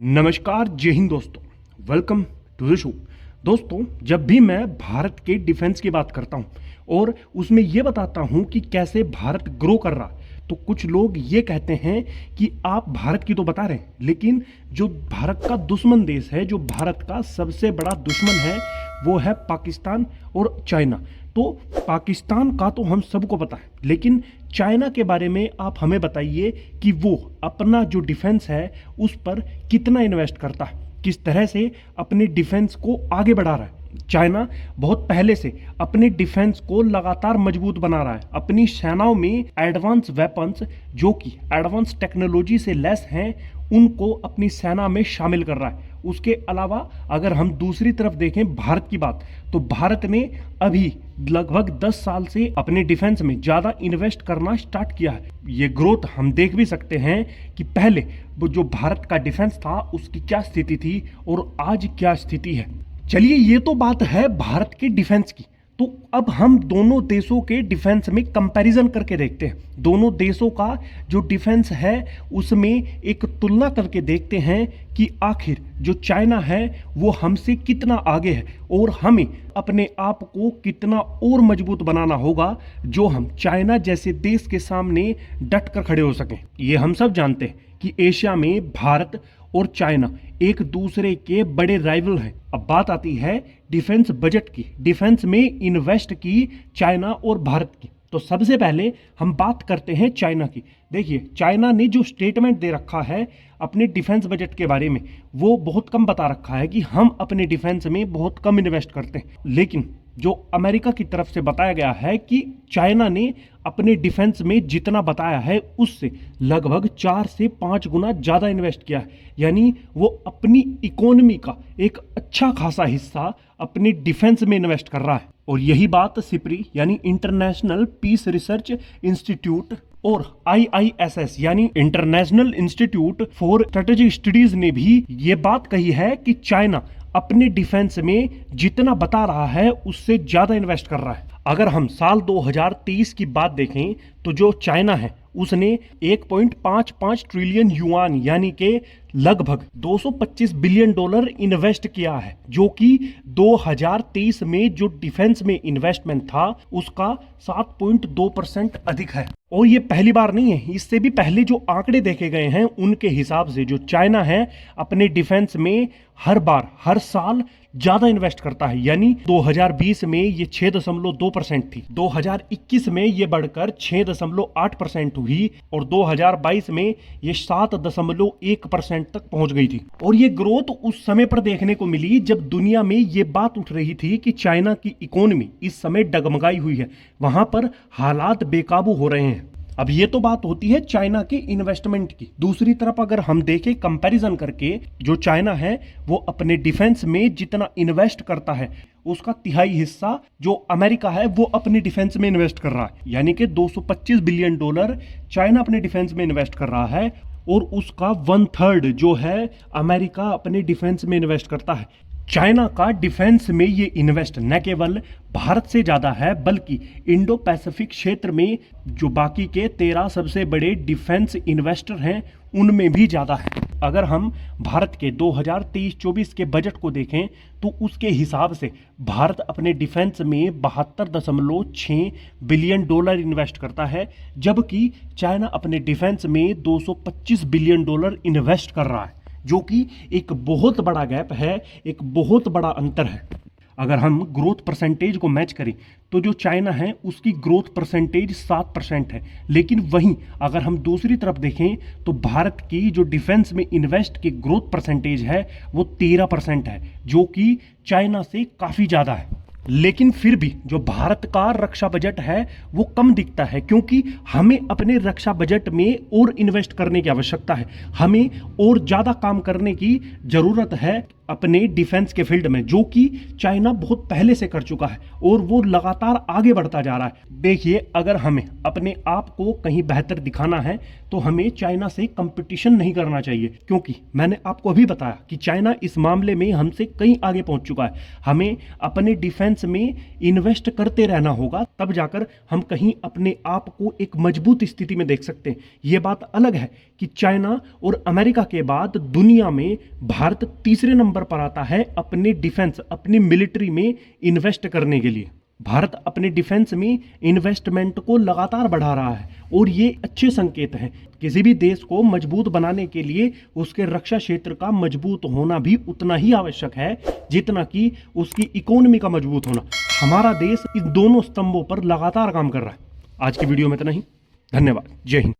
नमस्कार, जय हिंद दोस्तों। Welcome to the show. दोस्तों, जब भी मैं भारत के डिफेंस की बात करता हूं और उसमें यह बताता हूं कि कैसे भारत ग्रो कर रहा, तो कुछ लोग ये कहते हैं कि आप भारत की तो बता रहे हैं, लेकिन जो भारत का दुश्मन देश है, जो भारत का सबसे बड़ा दुश्मन है, वो है पाकिस्तान और चाइना। तो पाकिस्तान का तो हम सबको पता है, लेकिन चाइना के बारे में आप हमें बताइए कि वो अपना जो डिफेंस है उस पर कितना इन्वेस्ट करता है, किस तरह से अपने डिफेंस को आगे बढ़ा रहा है। चाइना बहुत पहले से अपने डिफेंस को लगातार मजबूत बना रहा है। अपनी सेनाओं में एडवांस वेपन्स जो कि एडवांस टेक्नोलॉजी से लैस हैं, उनको अपनी सेना में शामिल कर रहा है। उसके अलावा अगर हम दूसरी तरफ देखें भारत की बात, तो भारत ने अभी लगभग 10 साल से अपने डिफेंस में ज़्यादा इन्वेस्ट करना स्टार्ट किया है। ये ग्रोथ हम देख भी सकते हैं कि पहले वो जो भारत का डिफेंस था उसकी क्या स्थिति थी और आज क्या स्थिति है। चलिए, ये तो बात है भारत के डिफेंस की। तो अब हम दोनों देशों के डिफेंस में कंपैरिजन करके देखते हैं। दोनों देशों का जो डिफेंस है उसमें एक तुलना करके देखते हैं कि आखिर जो चाइना है वो हमसे कितना आगे है और हमें अपने आप को कितना और मजबूत बनाना होगा, जो हम चाइना जैसे देश के सामने डट कर खड़े हो सकें। ये हम सब जानते हैं कि एशिया में भारत और चाइना एक दूसरे के बड़े राइवल हैं। अब बात आती है डिफेंस बजट की, डिफेंस में इन्वेस्ट की चाइना और भारत की। तो सबसे पहले हम बात करते हैं चाइना की। देखिए, चाइना ने जो स्टेटमेंट दे रखा है अपने डिफेंस बजट के बारे में, वो बहुत कम बता रखा है कि हम अपने डिफेंस में बहुत कम इन्वेस्ट करते हैं। लेकिन जो अमेरिका की तरफ से बताया गया है कि चाइना ने अपने डिफेंस में जितना बताया है उससे लगभग 4 से 5 गुना ज़्यादा इन्वेस्ट किया है। यानी वो अपनी इकोनॉमी का एक अच्छा खासा हिस्सा अपने डिफेंस में इन्वेस्ट कर रहा है। और यही बात सिप्री यानी इंटरनेशनल पीस रिसर्च इंस्टीट्यूट और IISS यानी international institute for strategic studies ने भी ये बात कही है कि चाइना अपने डिफेंस में जितना बता रहा है उससे ज्यादा इन्वेस्ट कर रहा है। अगर हम साल 2023 की बात देखें तो जो चाइना है उसने 1.55 ट्रिलियन युआन यानी के लगभग $225 बिलियन इन्वेस्ट किया है, जो कि 2023 में जो डिफेंस में इन्वेस्टमेंट था उसका 7.2% अधिक है। और ये पहली बार नहीं है, इससे भी पहले जो आंकड़े देखे गए हैं उनके हिसाब से जो चाइना है अपने डिफेंस में हर बार हर साल ज्यादा इन्वेस्ट करता है। यानी 2020 में ये 6.2% थी, 2021 में ये बढ़कर 6.8% हुई और 2022 में ये 7.1% तक पहुंच गई थी। और ये ग्रोथ उस समय पर देखने को मिली जब दुनिया में ये बात उठ रही थी कि चाइना की इकोनॉमी इस समय डगमगाई हुई है, वहां पर हालात बेकाबू हो रहे हैं। अब ये तो बात होती है चाइना के इन्वेस्टमेंट की। दूसरी तरफ अगर हम देखें कंपैरिजन करके, जो चाइना है वो अपने डिफेंस में जितना इन्वेस्ट करता है उसका तिहाई हिस्सा जो अमेरिका है वो अपने डिफेंस में इन्वेस्ट कर रहा है। यानी कि $225 बिलियन चाइना अपने डिफेंस में इन्वेस्ट कर रहा है और उसका 1/3 जो है अमेरिका अपने डिफेंस में इन्वेस्ट करता है। चाइना का डिफेंस में ये इन्वेस्ट न केवल भारत से ज्यादा है बल्कि इंडो पैसिफिक क्षेत्र में जो बाकी के 13 सबसे बड़े डिफेंस इन्वेस्टर हैं उनमें भी ज्यादा है। अगर हम भारत के 2023-24 के बजट को देखें तो उसके हिसाब से भारत अपने डिफेंस में $72.6 बिलियन इन्वेस्ट करता है, जबकि चाइना अपने डिफेंस में $225 बिलियन इन्वेस्ट कर रहा है, जो कि एक बहुत बड़ा गैप है, एक बहुत बड़ा अंतर है। अगर हम ग्रोथ परसेंटेज को मैच करें तो जो चाइना है उसकी ग्रोथ परसेंटेज 7% है, लेकिन वहीं अगर हम दूसरी तरफ देखें तो भारत की जो डिफेंस में इन्वेस्ट की ग्रोथ परसेंटेज है वो 13% है, जो कि चाइना से काफ़ी ज़्यादा है। लेकिन फिर भी जो भारत का रक्षा बजट है वो कम दिखता है, क्योंकि हमें अपने रक्षा बजट में और इन्वेस्ट करने की आवश्यकता है। हमें और ज़्यादा काम करने की ज़रूरत है अपने डिफेंस के फील्ड में, जो कि चाइना बहुत पहले से कर चुका है और वो लगातार आगे बढ़ता जा रहा है। देखिए, अगर हमें अपने आप को कहीं बेहतर दिखाना है तो हमें चाइना से कंपटीशन नहीं करना चाहिए, क्योंकि मैंने आपको अभी बताया कि चाइना इस मामले में हमसे कहीं आगे पहुंच चुका है। हमें अपने डिफेंस डिफेंस में इन्वेस्ट करते रहना होगा, तब जाकर हम कहीं अपने आप को एक मजबूत स्थिति में देख सकते हैं। यह बात अलग है कि चाइना और अमेरिका के बाद दुनिया में भारत तीसरे नंबर पर आता है अपने डिफेंस, अपनी मिलिट्री में इन्वेस्ट करने के लिए। भारत अपने डिफेंस में इन्वेस्टमेंट को लगातार बढ़ा रहा है और ये अच्छे संकेत हैं। किसी भी देश को मजबूत बनाने के लिए उसके रक्षा क्षेत्र का मजबूत होना भी उतना ही आवश्यक है जितना कि उसकी इकोनॉमी का मजबूत होना। हमारा देश इन दोनों स्तंभों पर लगातार काम कर रहा है। आज की वीडियो में इतना ही। धन्यवाद। जय हिंद।